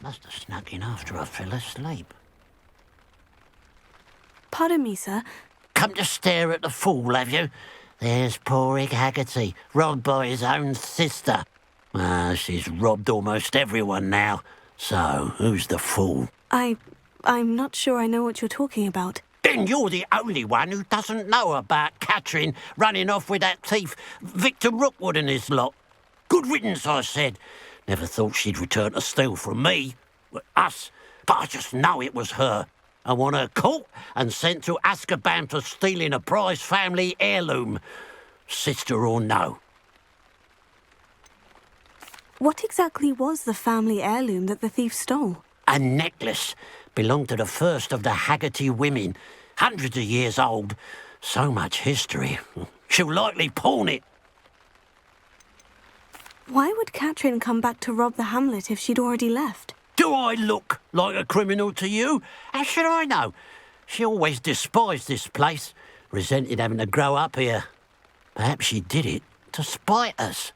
Must have snuck in after I fell asleep. Pardon me, sir. Come to stare at the fool, have you? There's poor Egg Haggerty, robbed by his own sister. She's robbed almost everyone now. So, who's the fool? I'm not sure I know what you're talking about. Then you're the only one who doesn't know about Catherine running off with that thief, Victor Rookwood and his lot. Good riddance, I said. Never thought she'd return to steal from me, us, but I just know it was her. I want her caught and sent to Azkaban for stealing a prize family heirloom, sister or no. What exactly was the family heirloom that the thief stole? A necklace belonged to the first of the Haggerty women, hundreds of years old. So much history. She'll likely pawn it. Why would Catherine come back to rob the hamlet if she'd already left? Do I look like a criminal to you? How should I know? She always despised this place, resented having to grow up here. Perhaps she did it to spite us.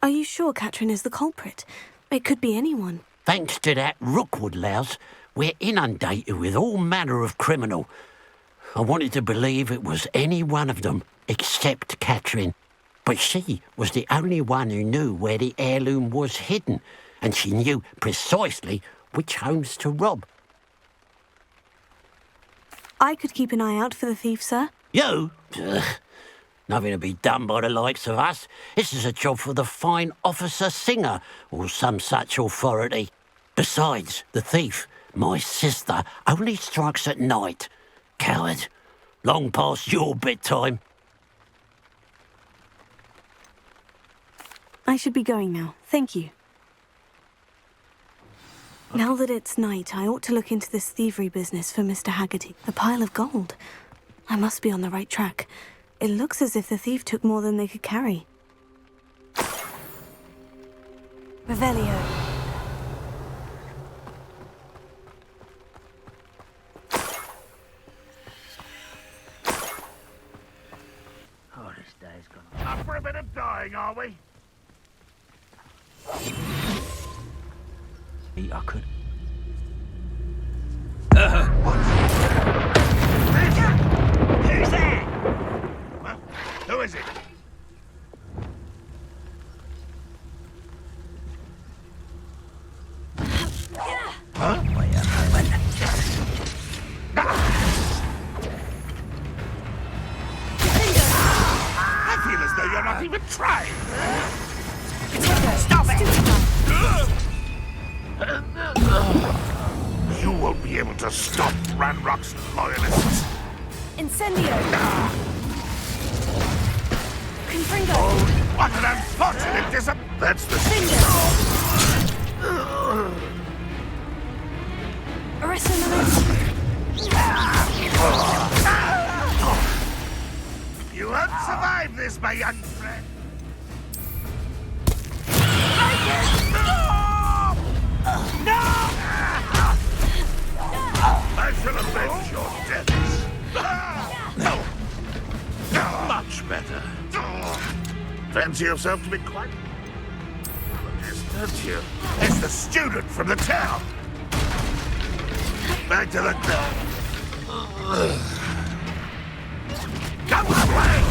Are you sure Catherine is the culprit? It could be anyone. Thanks to that Rookwood louse, we're inundated with all manner of criminal. I wanted to believe it was any one of them, except Catherine. But she was the only one who knew where the heirloom was hidden, and she knew precisely which homes to rob. I could keep an eye out for the thief, sir. You? Ugh. Nothing to be done by the likes of us. This is a job for the fine officer Singer, or some such authority. Besides, the thief, my sister, only strikes at night. Coward. Long past your bedtime. I should be going now. Thank you. Now that it's night, I ought to look into this thievery business for Mr. Haggerty. A pile of gold. I must be on the right track. It looks as if the thief took more than they could carry. Revelio. Oh, this day's gone. Up for a bit of dying, are we? I could. Who's there? Well, who is it? Huh? Wait a moment. I feel as though you're not even trying. Stop it! You won't be able to stop Ranrock's loyalists. Incendio! Confringo! Oh, what an unfortunate That's the... You won't survive this, my young friend. I shall avenge your deaths. Much better. Fancy yourself to be quite... Yes, don't you? It's the student from the town. Back to the... Come away!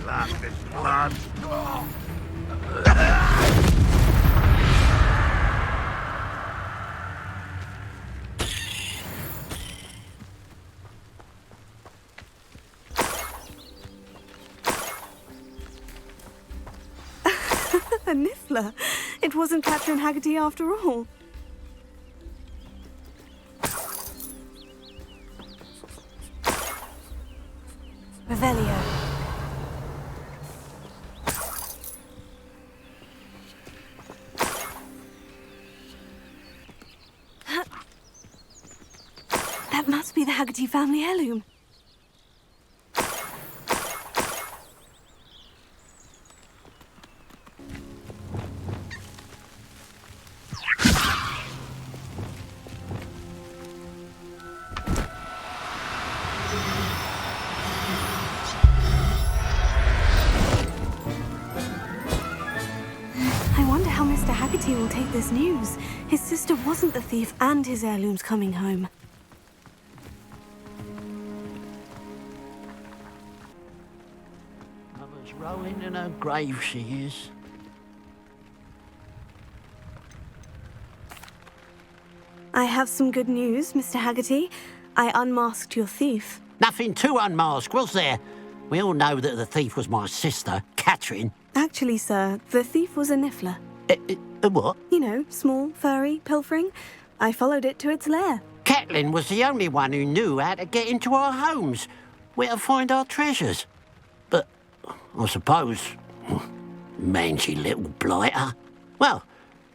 Laugh is blood. A niffler. It wasn't Catherine Haggerty after all. Revelio. That must be the Haggerty family heirloom. I wonder how Miss Mr. Haggerty will take this news. His sister wasn't the thief and his heirloom's coming home. Mother's rolling in her grave, she is. I have some good news, Mr. Haggerty. I unmasked your thief. Nothing to unmask, was there? We all know that the thief was my sister, Catherine. Actually, sir, the thief was a niffler. A what? You know, small, furry, pilfering. I followed it to its lair. Catelyn was the only one who knew how to get into our homes, where to find our treasures. But I suppose, mangy little blighter. Well,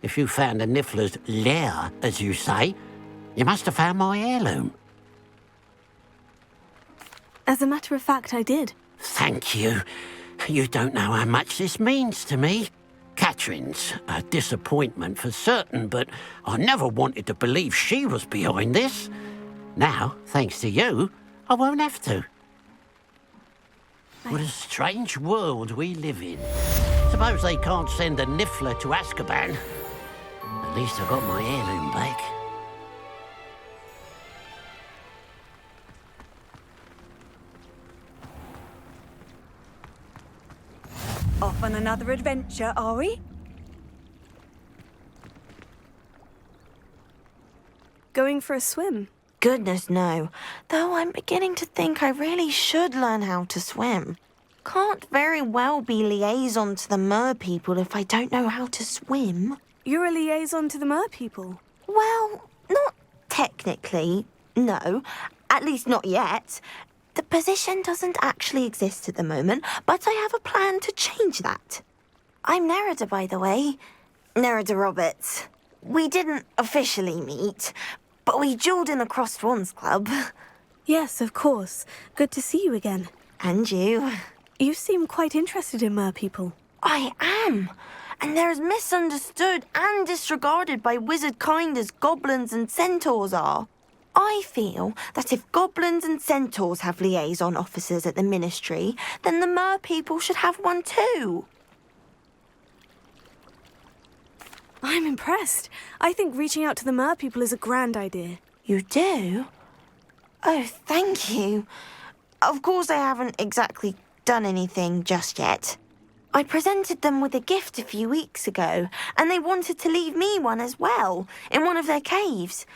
if you found the niffler's lair, as you say, you must have found my heirloom. As a matter of fact, I did. Thank you. You don't know how much this means to me. Catherine's a disappointment for certain, but I never wanted to believe she was behind this. Now, thanks to you, I won't have to. What a strange world we live in. Suppose they can't send a niffler to Azkaban. At least I got my heirloom back. Off on another adventure, are we? Going for a swim. Goodness, no. Though I'm beginning to think I really should learn how to swim. Can't very well be liaison to the mer people if I don't know how to swim. You're a liaison to the mer people. Well, not technically, no. At least not yet. The position doesn't actually exist at the moment, but I have a plan to change that. I'm Nerida, by the way. Nerida Roberts. We didn't officially meet, but we duelled in the Crossed Wands Club. Yes, of course. Good to see you again. And you. You seem quite interested in mer people. I am. And they're as misunderstood and disregarded by wizard kind as goblins and centaurs are. I feel that if goblins and centaurs have liaison officers at the Ministry, then the mer people should have one too. I'm impressed. I think reaching out to the mer people is a grand idea. You do? Oh, thank you. Of course I haven't exactly done anything just yet. I presented them with a gift a few weeks ago, and they wanted to leave me one as well, in one of their caves.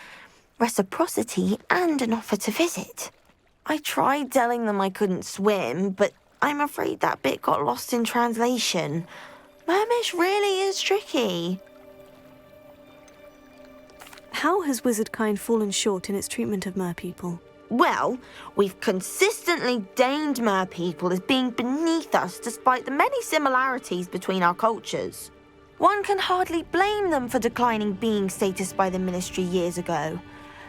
Reciprocity and an offer to visit. I tried telling them I couldn't swim, but I'm afraid that bit got lost in translation. Mermish really is tricky. How has wizard kind fallen short in its treatment of mer people? Well, we've consistently deigned mer people as being beneath us despite the many similarities between our cultures. One can hardly blame them for declining being status by the Ministry years ago.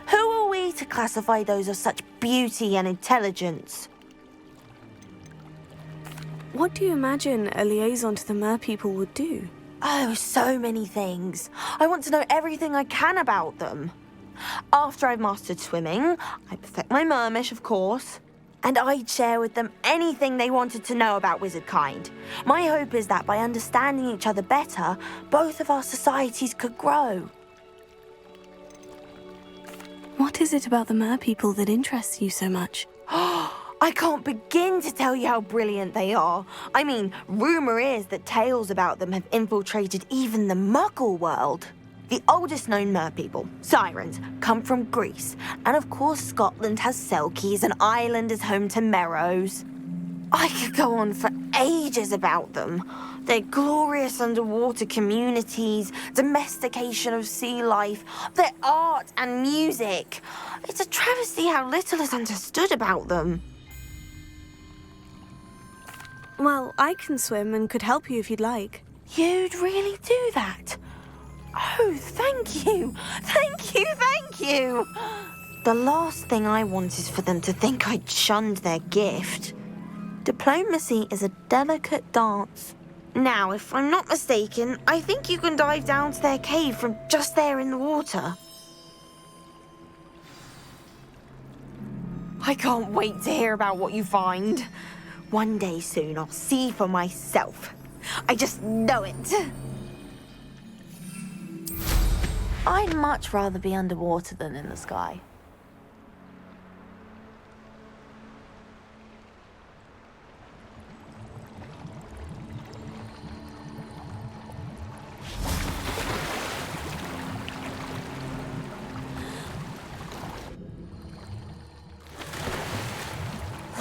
Who are we to classify those of such beauty and intelligence? What do you imagine a liaison to the mer people would do? Oh, so many things. I want to know everything I can about them. After I've mastered swimming, I perfect my mermish, of course, and I'd share with them anything they wanted to know about wizard kind. My hope is that by understanding each other better, both of our societies could grow. What is it about the mer people that interests you so much? I can't begin to tell you how brilliant they are. I mean, rumour is that tales about them have infiltrated even the Muggle world. The oldest known mer people, sirens, come from Greece. And of course Scotland has Selkies and Ireland is home to Merrows. I could go on for ages about them. Their glorious underwater communities, domestication of sea life, their art and music. It's a travesty how little is understood about them. Well, I can swim and could help you if you'd like. You'd really do that? Oh, thank you. Thank you, thank you. The last thing I want is for them to think I'd shunned their gift. Diplomacy is a delicate dance. Now, if I'm not mistaken, I think you can dive down to their cave from just there in the water. I can't wait to hear about what you find. One day soon, I'll see for myself. I just know it. I'd much rather be underwater than in the sky.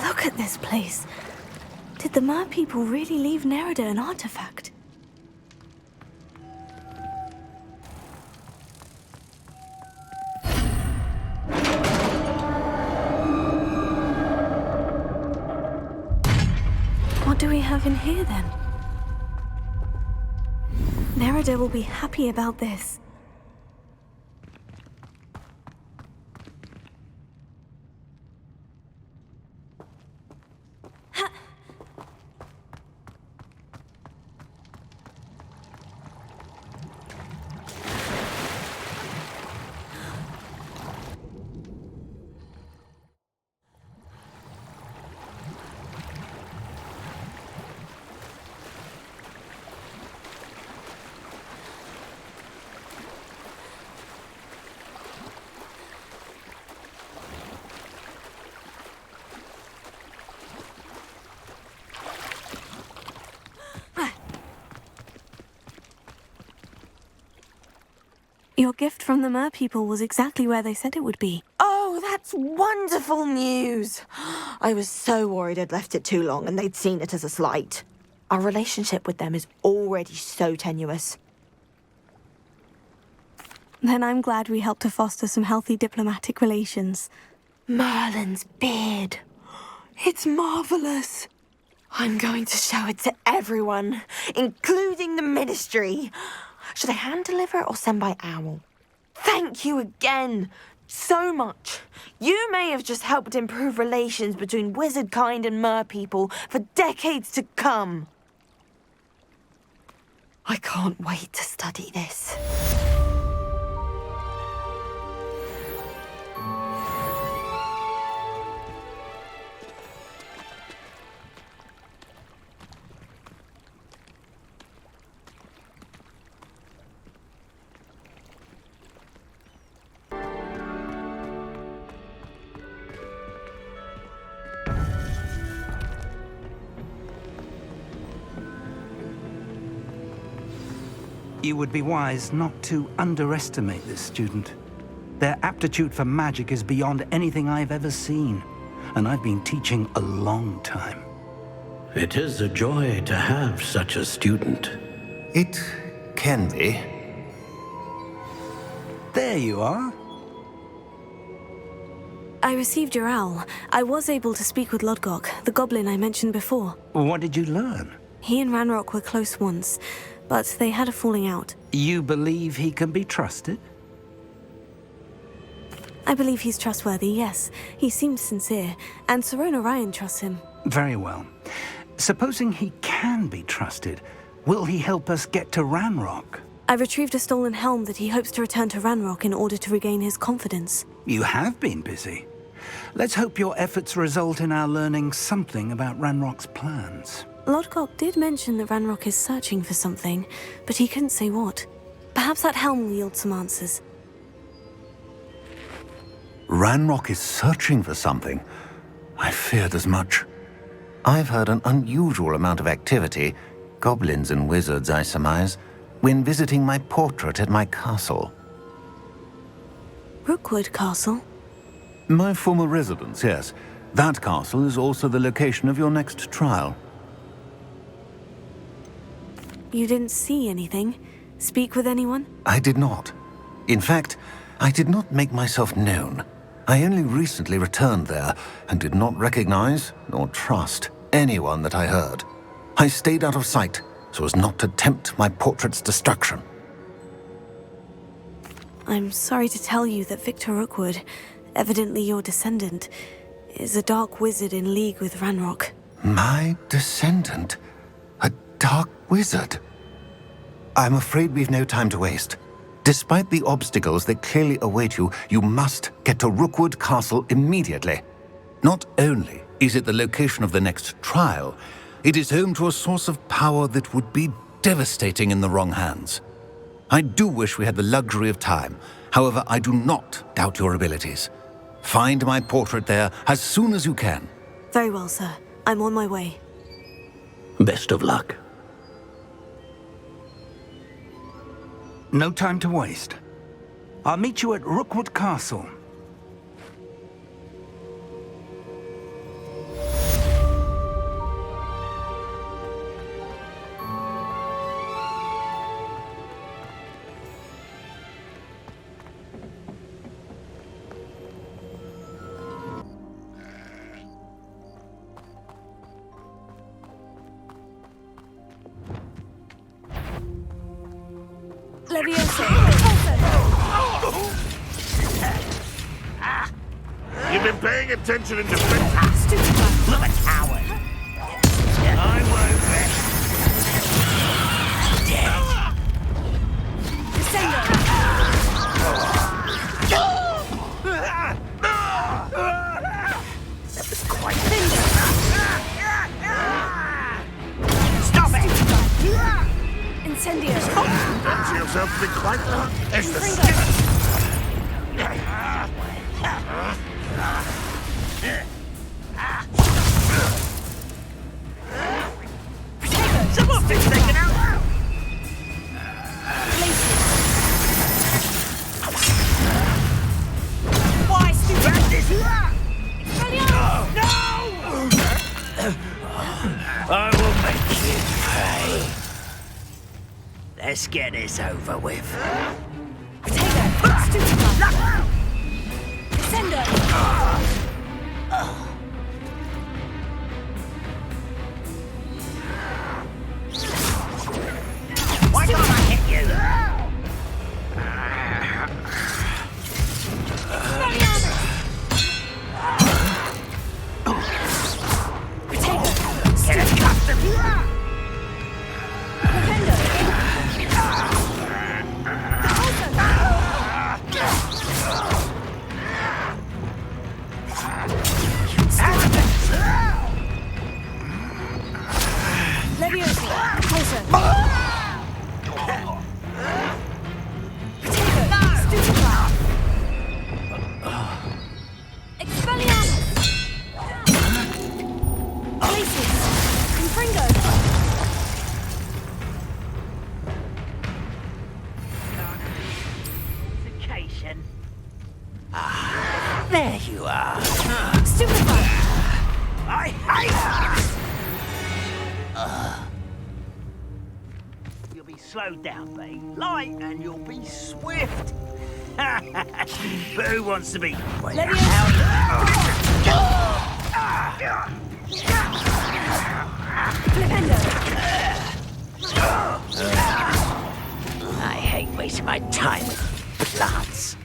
Look at this place. Did the mer people really leave Nerida an artifact? What do we have in here then? Nerida will be happy about this. Your gift from the mer people was exactly where they said it would be. Oh, that's wonderful news! I was so worried I'd left it too long and they'd seen it as a slight. Our relationship with them is already so tenuous. Then I'm glad we helped to foster some healthy diplomatic relations. Merlin's beard. It's marvelous. I'm going to show it to everyone, including the Ministry. Should I hand deliver it or send by owl? Thank you again so much. You may have just helped improve relations between wizard kind and mer people for decades to come. I can't wait to study this. You would be wise not to underestimate this student. Their aptitude for magic is beyond anything I've ever seen, and I've been teaching a long time. It is a joy to have such a student. It can be. There you are. I received your owl. I was able to speak with Lodgok, the goblin I mentioned before. What did you learn? He and Ranrock were close once, but they had a falling out. You believe he can be trusted? I believe he's trustworthy, yes. He seemed sincere, and Sirona Ryan trusts him. Very well. Supposing he can be trusted, will he help us get to Ranrock? I retrieved a stolen helm that he hopes to return to Ranrock in order to regain his confidence. You have been busy. Let's hope your efforts result in our learning something about Ranrock's plans. Lodgok did mention that Ranrock is searching for something, but he couldn't say what. Perhaps that helm will yield some answers. Ranrock is searching for something. I feared as much. I've heard an unusual amount of activity, goblins and wizards, I surmise, when visiting my portrait at my castle. Rookwood Castle? My former residence, yes. That castle is also the location of your next trial. You didn't see anything? Speak with anyone? I did not. In fact, I did not make myself known. I only recently returned there and did not recognize nor trust anyone that I heard. I stayed out of sight so as not to tempt my portrait's destruction. I'm sorry to tell you that Victor Rookwood, evidently your descendant, is a dark wizard in league with Ranrock. My descendant? A dark wizard? I'm afraid we've no time to waste. Despite the obstacles that clearly await you, you must get to Rookwood Castle immediately. Not only is it the location of the next trial, it is home to a source of power that would be devastating in the wrong hands. I do wish we had the luxury of time. However, I do not doubt your abilities. Find my portrait there as soon as you can. Very well, sir. I'm on my way. Best of luck. No time to waste. I'll meet you at Rookwood Castle. You've been paying attention in defense. Look at coward. I won't rest. Dead. That was quite Stop it! Incendio. Fancy yourself to be quite it's the Someone's been taken out! Why, stupid? No! I will make you pay. Let's get this over with. Potato. Stupid. Sender. Why can't I hit you? Get accustomed. Leviosa. Closer. There you are. I hate You'll be slowed down, Bay. Light and you'll be swift. But who wants to be? I hate wasting my time with plants.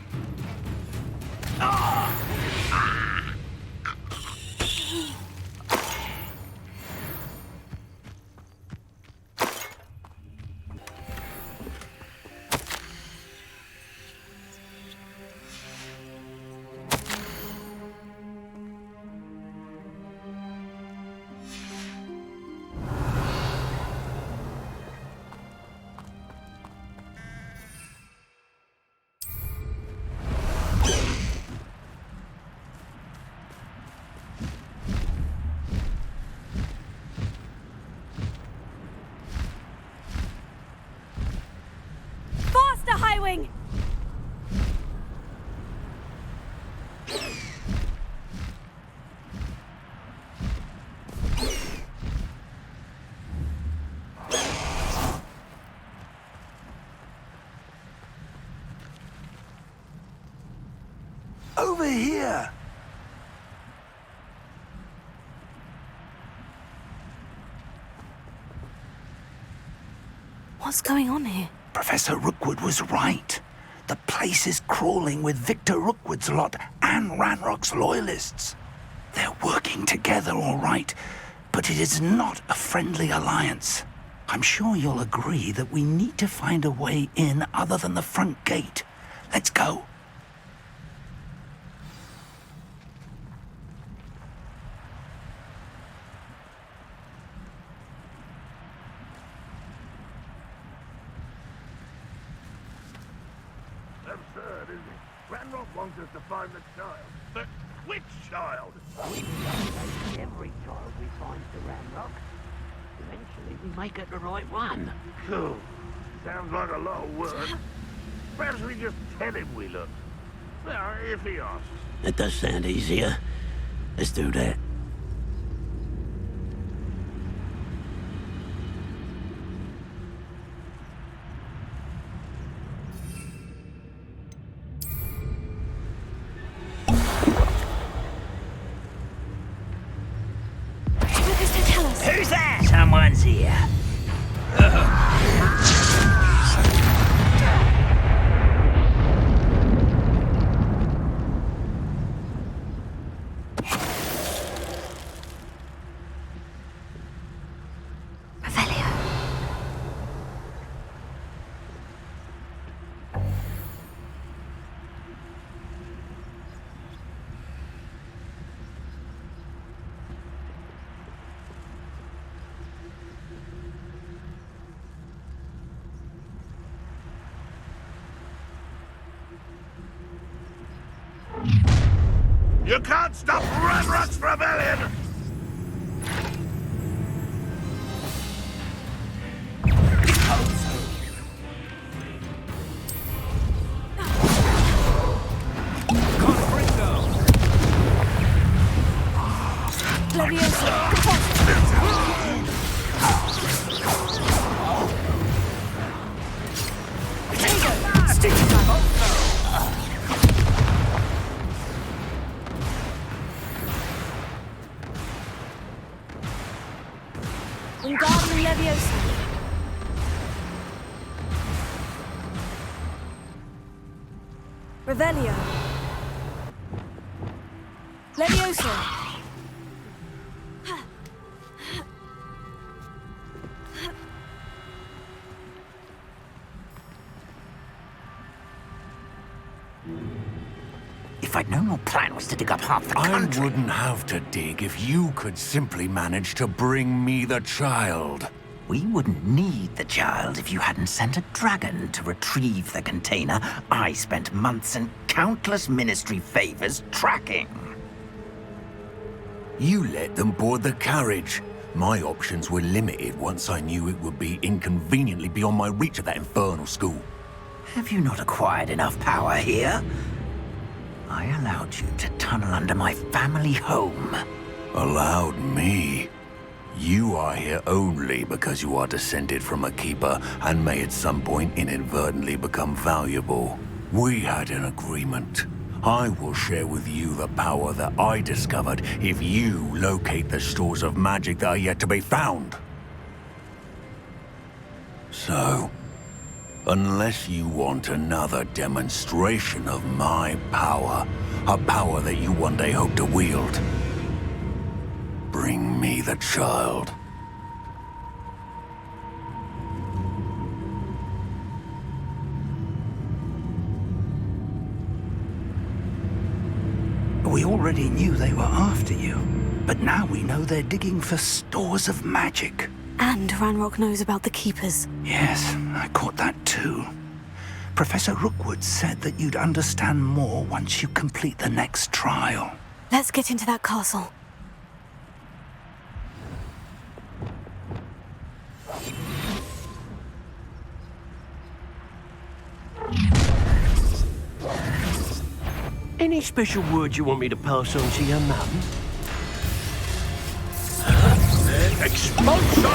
Highwing! Over here! What's going on here? Professor Rookwood was right. The place is crawling with Victor Rookwood's lot and Ranrock's loyalists. They're working together, all right, but it is not a friendly alliance. I'm sure you'll agree that we need to find a way in other than the front gate. Let's go. absurd, isn't it? Ranrock wants us to find the child. But which child? Every child we find to Ramrock. Eventually we may get the right one. Cool. Sounds like a lot of work. Perhaps we just tell him we look. Well, if he asks. That does sound easier. Let's do that. What does that tell us? Who's that? Someone's here. Revelio. You can't stop Ranrock's rebellion! Leviosa. Wingardium Leviosa. Revelio. Leviosa. If I'd known your plan was to dig up half the I country... wouldn't have to dig if you could simply manage to bring me the child. We wouldn't need the child if you hadn't sent a dragon to retrieve the container I spent months and countless ministry favors tracking. You let them board the carriage. My options were limited once I knew it would be inconveniently beyond my reach at that infernal school. Have you not acquired enough power here? I allowed you to tunnel under my family home. Allowed me? You are here only because you are descended from a keeper and may at some point inadvertently become valuable. We had an agreement. I will share with you the power that I discovered if you locate the stores of magic that are yet to be found. So, unless you want another demonstration of my power, a power that you one day hope to wield, bring me the child. We already knew they were after you, but now we know they're digging for stores of magic. And Ranrock knows about the Keepers. Yes, I caught that too. Professor Rookwood said that you'd understand more once you complete the next trial. Let's get into that castle. Any special word you want me to pass on to your mum? Expulso!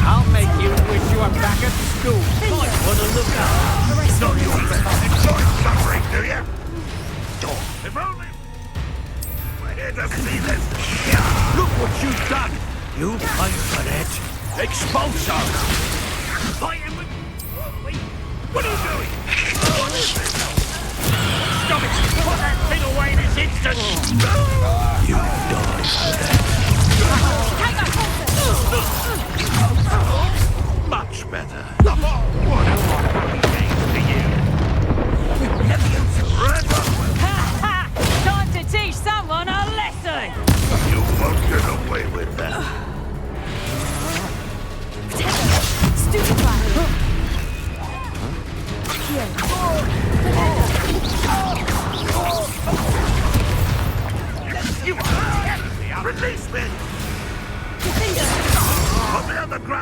I'll make you wish you were back at school. Might want to look up. It's not your best. Enjoy suffering, do you? If only... We're here to see this. Look what you've done. You paid for that. Expulso! Fight him with... Wait, what are you doing? What is this? Stop it! Put that thing away this instant! You die for that. Much better. What a wonderful game for you. Red Rockwell, Time to teach someone a lesson! you won't get away with that. Stupefy.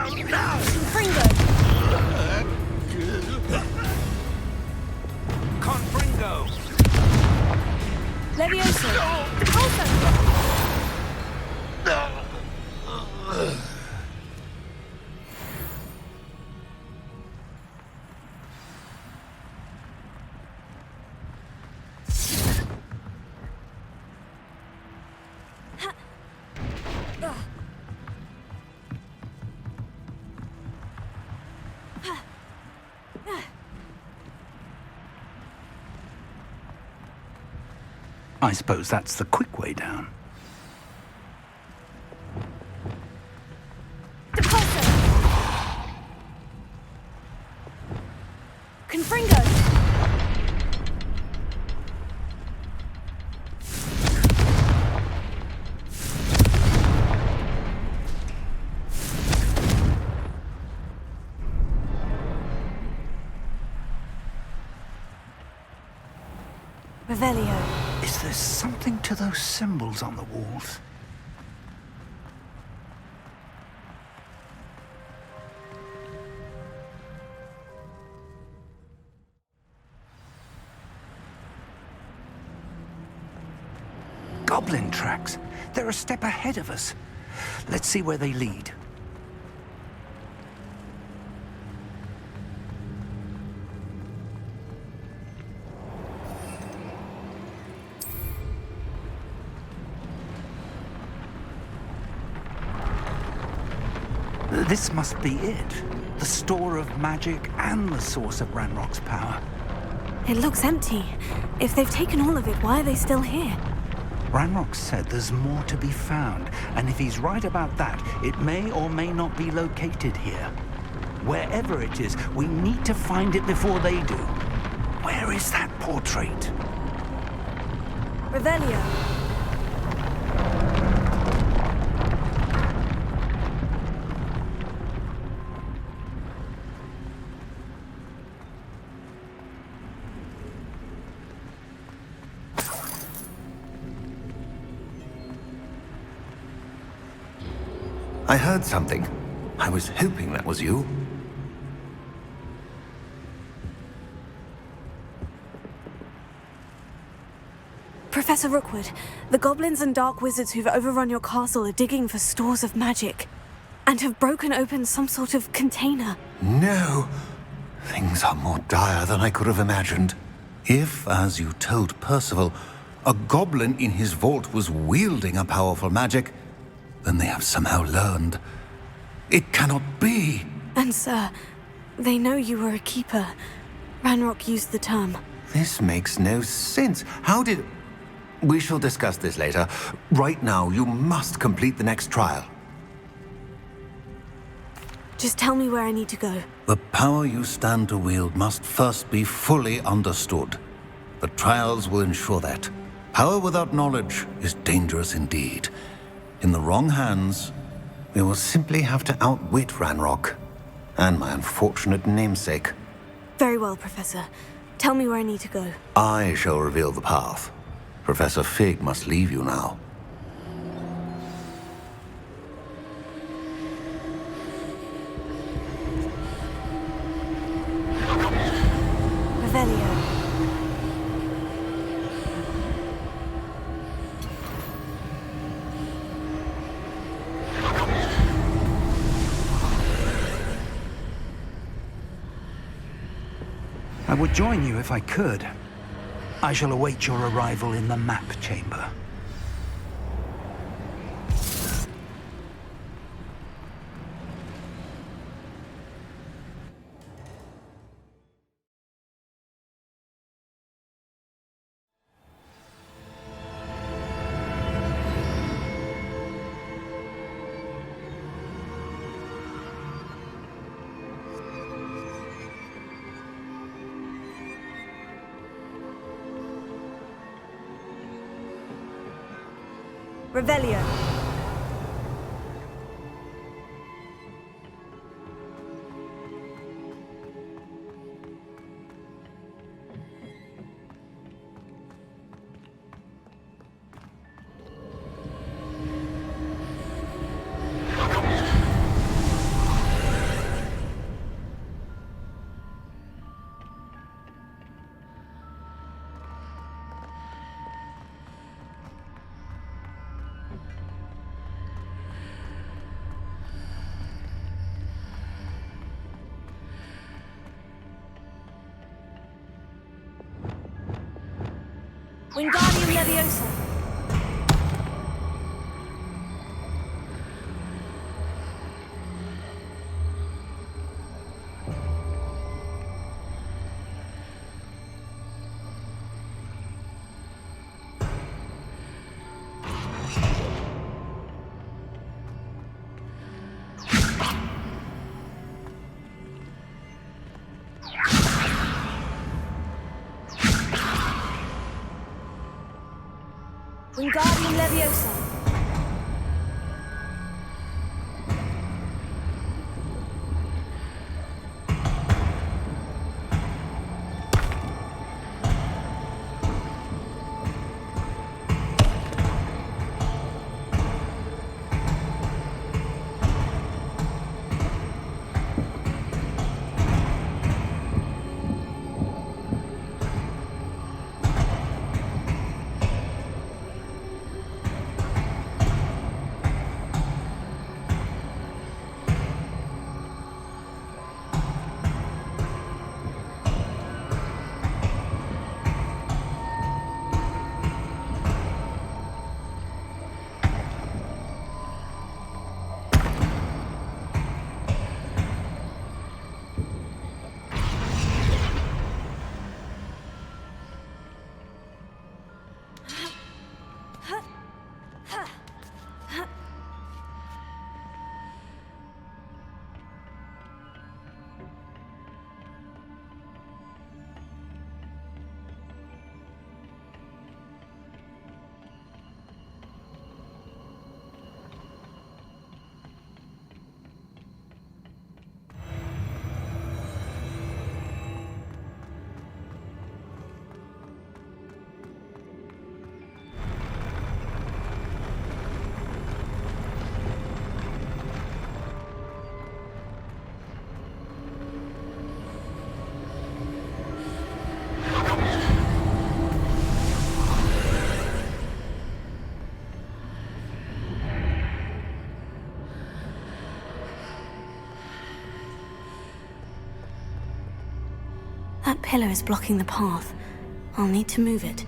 Confringo! Confringo! Levioso! Repulso! I suppose that's the quick way down. Repulso! Confringo! Revelio. Is there something to those symbols on the walls? Goblin tracks. They're a step ahead of us. Let's see where they lead. This must be it. The store of magic and the source of Ranrock's power. It looks empty. If they've taken all of it, why are they still here? Ranrock said there's more to be found, and if he's right about that, it may or may not be located here. Wherever it is, we need to find it before they do. Where is that portrait? Revelio. I heard something. I was hoping that was you. Professor Rookwood, the goblins and dark wizards who've overrun your castle are digging for stores of magic and have broken open some sort of container. No. Things are more dire than I could have imagined. If, as you told Percival, a goblin in his vault was wielding a powerful magic, then they have somehow learned. It cannot be. And sir, they know you were a keeper. Ranrock used the term. This makes no sense. How did... We shall discuss this later. Right now, you must complete the next trial. Just tell me where I need to go. The power you stand to wield must first be fully understood. The trials will ensure that. Power without knowledge is dangerous indeed. In the wrong hands, we will simply have to outwit Ranrock and my unfortunate namesake. Very well, Professor. Tell me where I need to go. I shall reveal the path. Professor Fig must leave you now. Revelio. I would join you if I could. I shall await your arrival in the map chamber. Revelio. Wingardium Leviosa. Wingardium Leviosa. That pillar is blocking the path. I'll need to move it.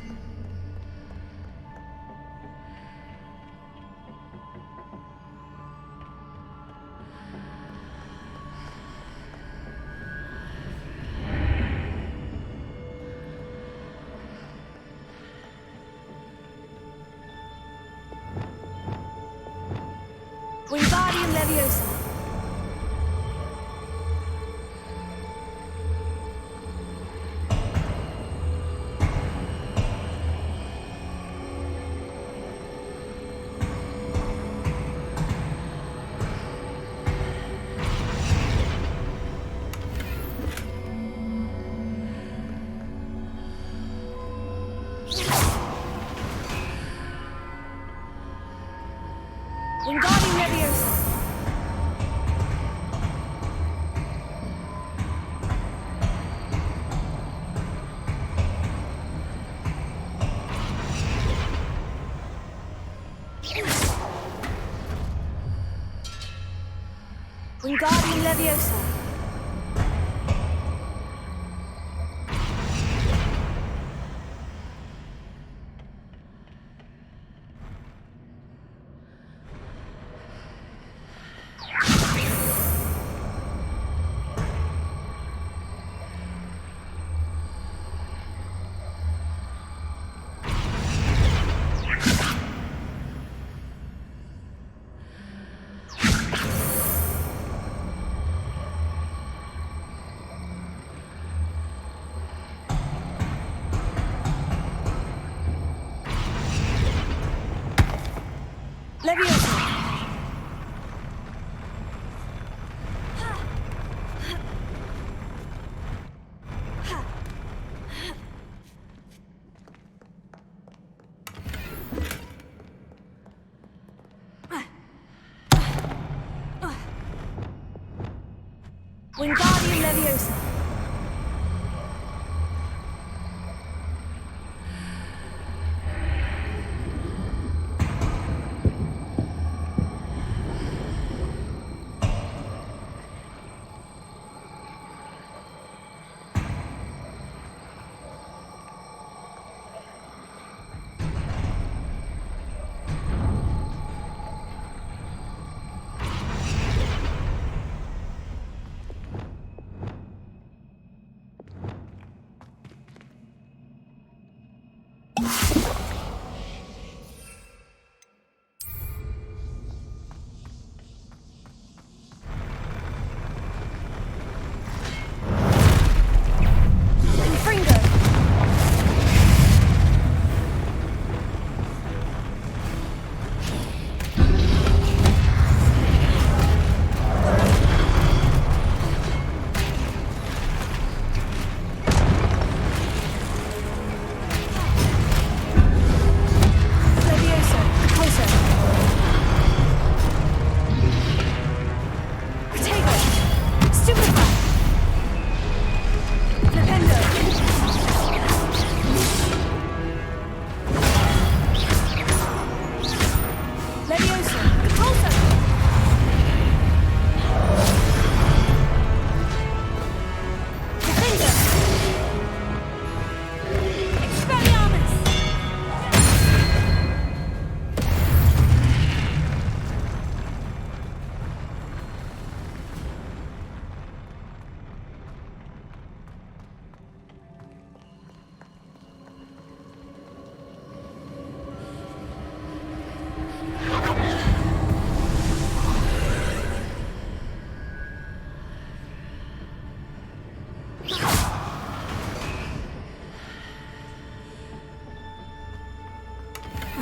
Wingardium Leviosa. Wingardium Leviosa. Wingardium Leviosa. Leviosa. Wingardium Leviosa.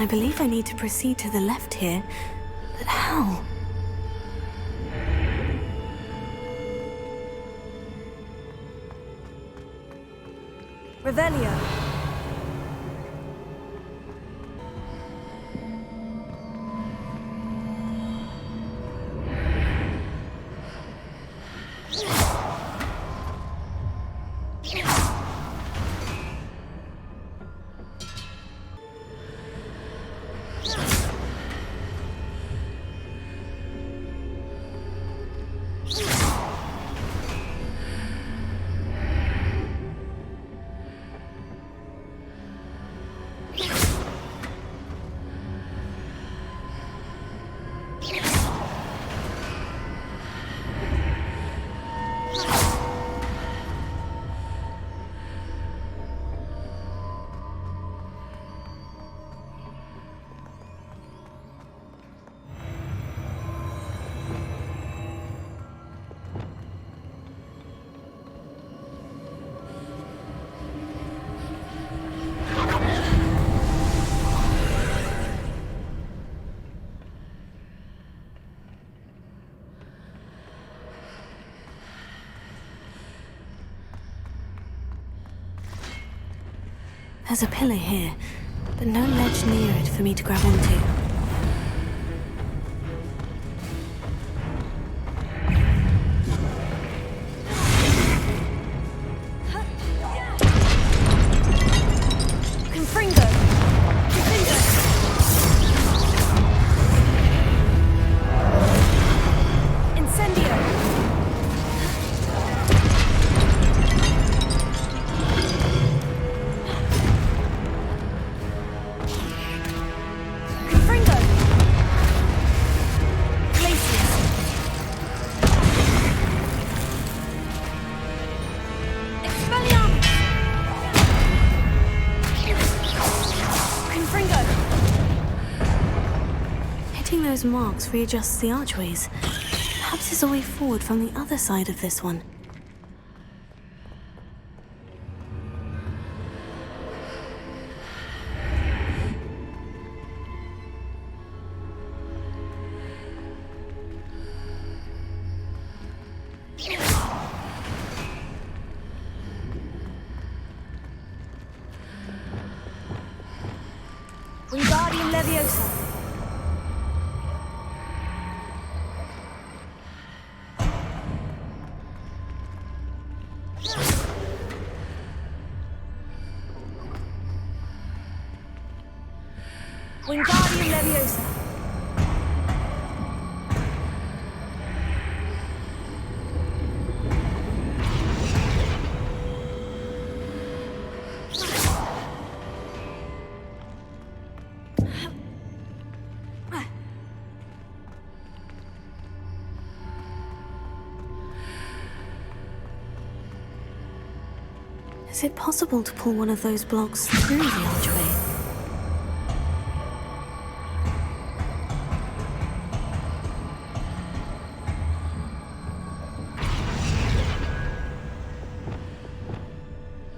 I believe I need to proceed to the left here, but how? Revelio. There's a pillar here, but no ledge near it for me to grab onto. Confringo. Confringo. Incendio. Confringo. Glacius. Expelliarmus. Confringo. Hitting those marks readjusts the archways. Perhaps there's a way forward from the other side of this one. Wingardium Leviosa. Wingardium Leviosa. Is it possible to pull one of those blocks through the archway?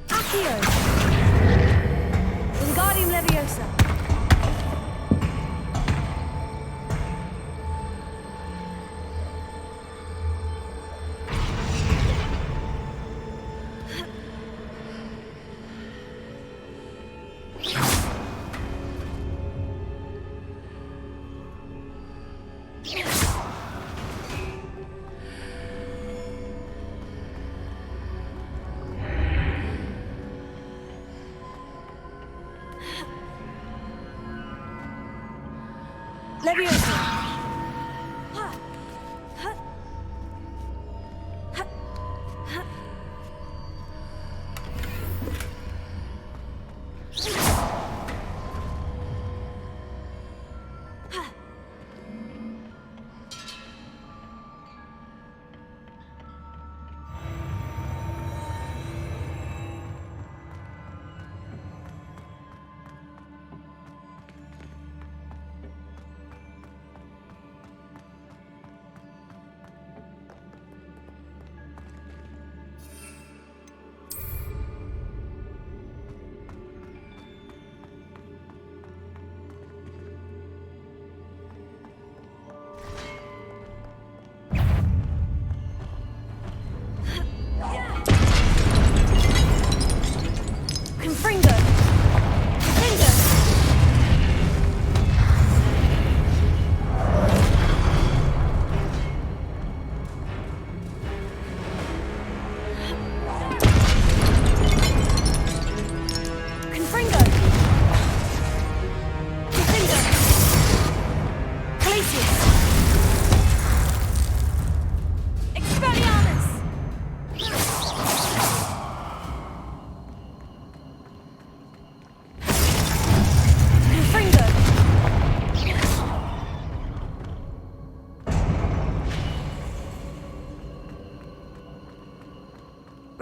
Accio. Wingardium Leviosa. Leviosa.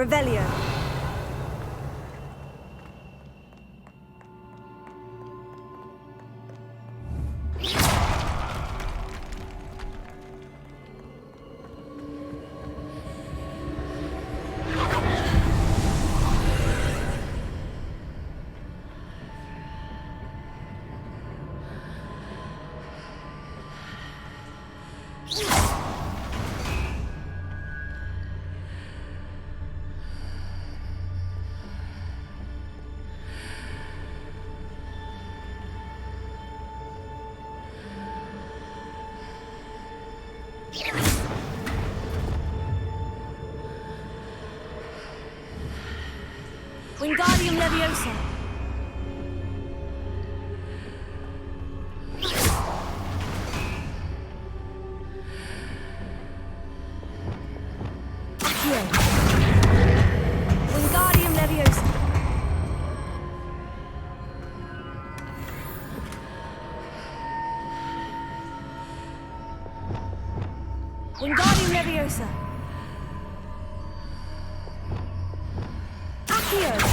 Revelio. Wingardium Leviosa. Accio. Wingardium Leviosa. Wingardium Leviosa. Accio.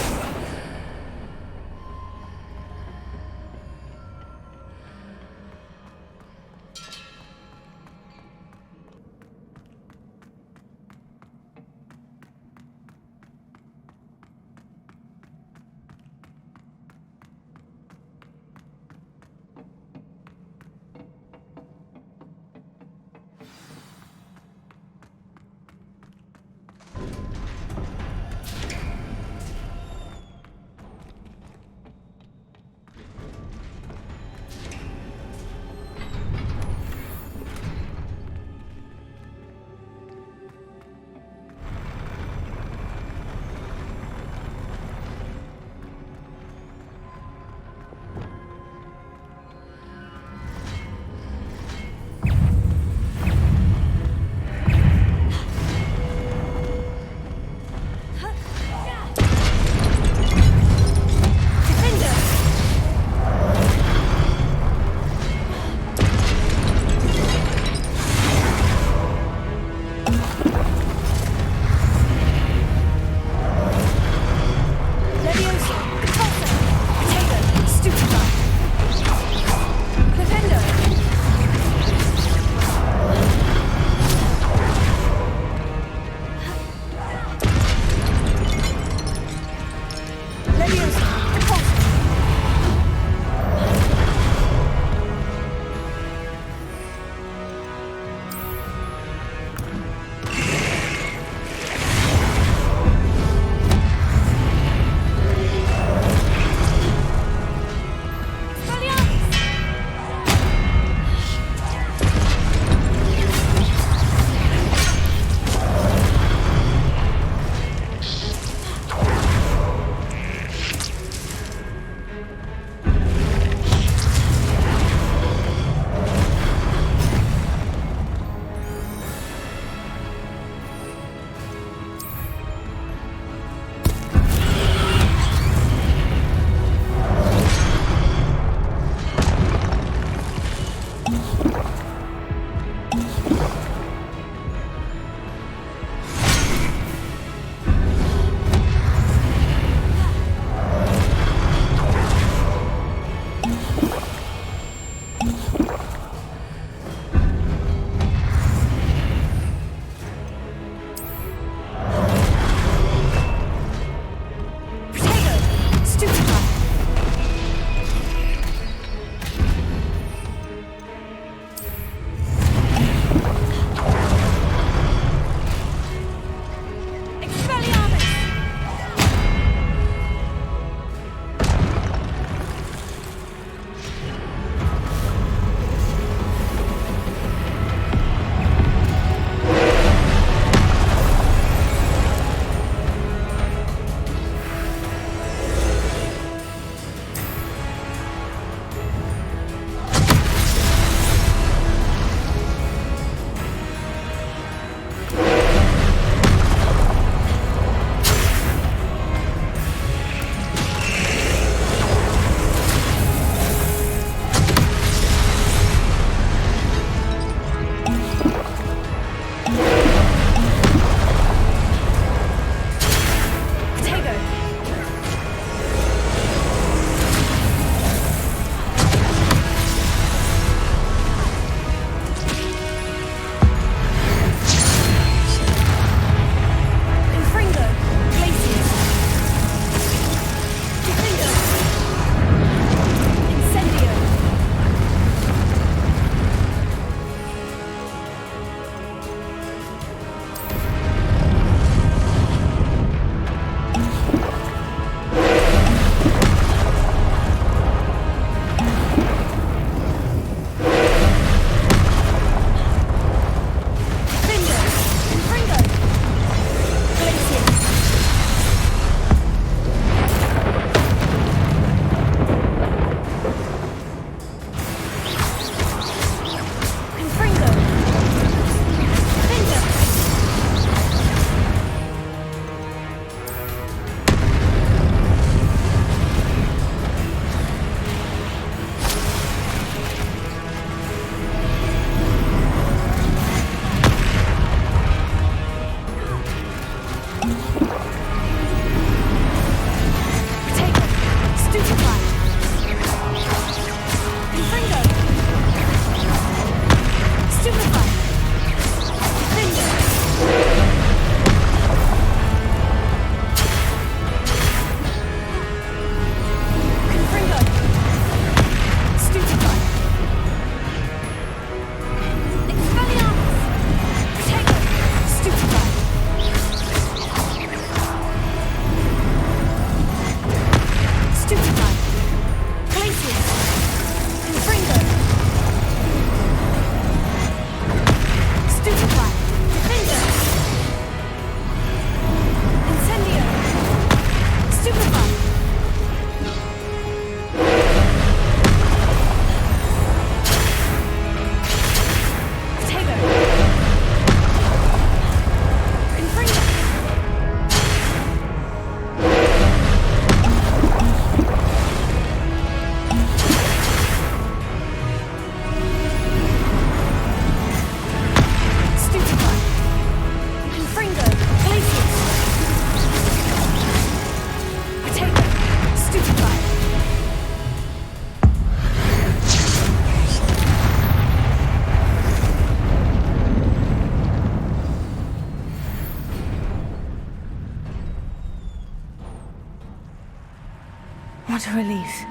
What a relief.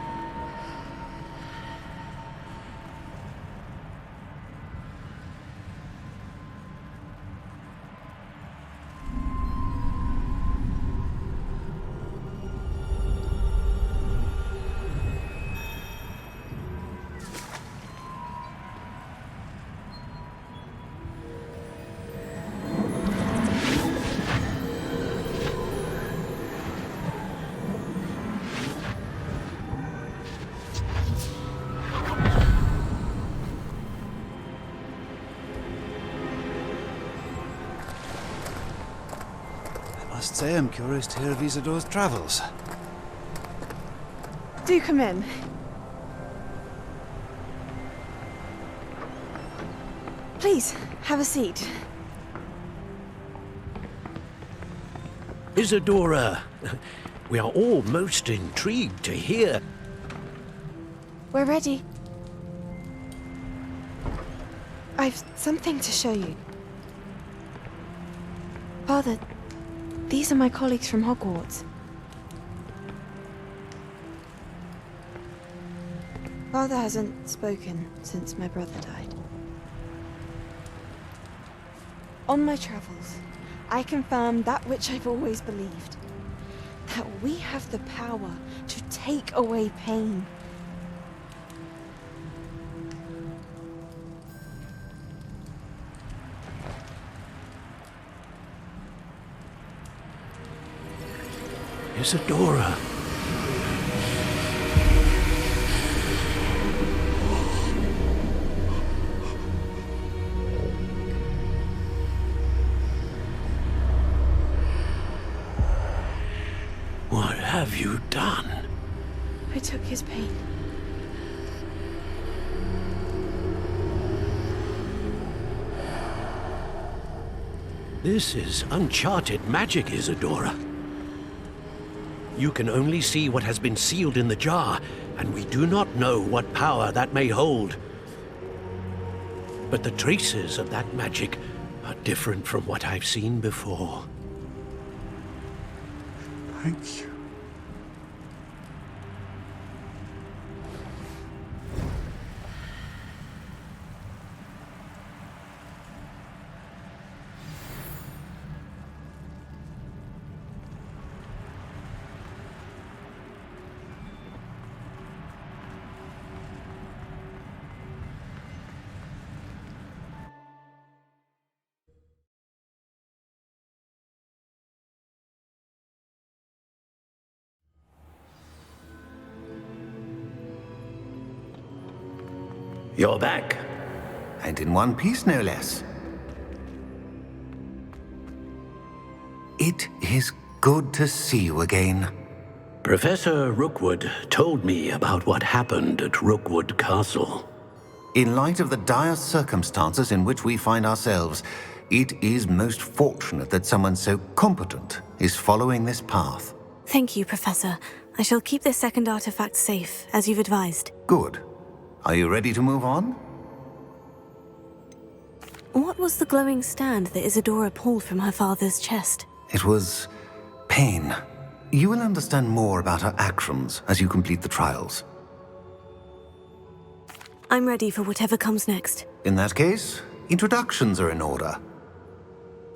I must say I'm curious to hear of Isadore's travels. Do come in. Please, have a seat. Isadora, we are all most intrigued to hear. We're ready. I've something to show you. Father, these are my colleagues from Hogwarts. Father hasn't spoken since my brother died. On my travels, I confirmed that which I've always believed. That we have the power to take away pain. Isadora. What have you done? I took his pain. This is uncharted magic, Isadora. You can only see what has been sealed in the jar, and we do not know what power that may hold. But the traces of that magic are different from what I've seen before. Thank you. You're back. And in one piece, no less. It is good to see you again. Professor Rookwood told me about what happened at Rookwood Castle. In light of the dire circumstances in which we find ourselves, it is most fortunate that someone so competent is following this path. Thank you, Professor. I shall keep this second artifact safe, as you've advised. Good. Are you ready to move on? What was the glowing stand that Isadora pulled from her father's chest? It was pain. You will understand more about her actions as you complete the trials. I'm ready for whatever comes next. In that case, introductions are in order.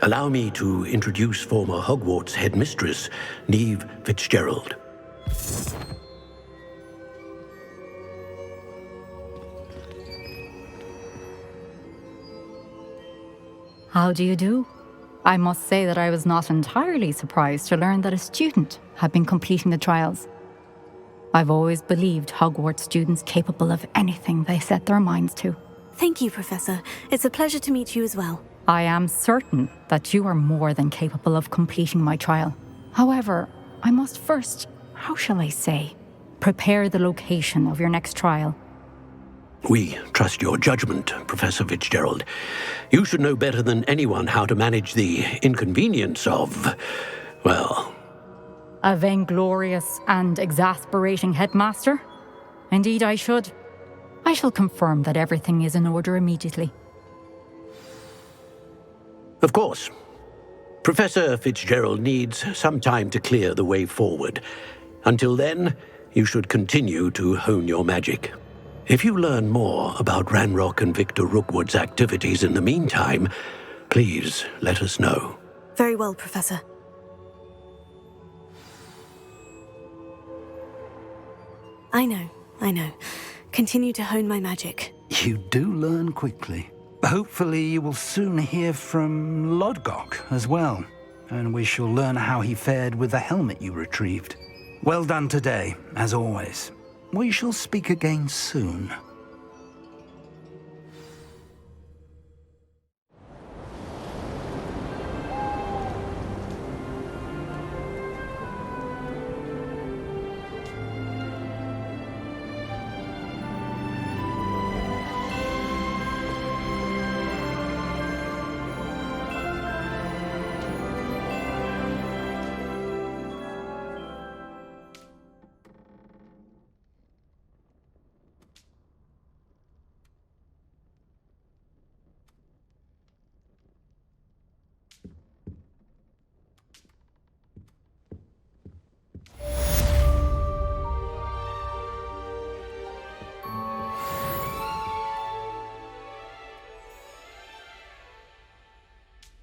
Allow me to introduce former Hogwarts headmistress, Neve Fitzgerald. How do you do? I must say that I was not entirely surprised to learn that a student had been completing the trials. I've always believed Hogwarts students capable of anything they set their minds to. Thank you, Professor. It's a pleasure to meet you as well. I am certain that you are more than capable of completing my trial. However, I must first, how shall I say, prepare the location of your next trial. We trust your judgment, Professor Fitzgerald. You should know better than anyone how to manage the inconvenience of, well... A vainglorious and exasperating headmaster? Indeed I should. I shall confirm that everything is in order immediately. Of course. Professor Fitzgerald needs some time to clear the way forward. Until then, you should continue to hone your magic. If you learn more about Ranrock and Victor Rookwood's activities in the meantime, please let us know. Very well, Professor. I know. Continue to hone my magic. You do learn quickly. Hopefully you will soon hear from Lodgok as well, and we shall learn how he fared with the helmet you retrieved. Well done today, as always. We shall speak again soon.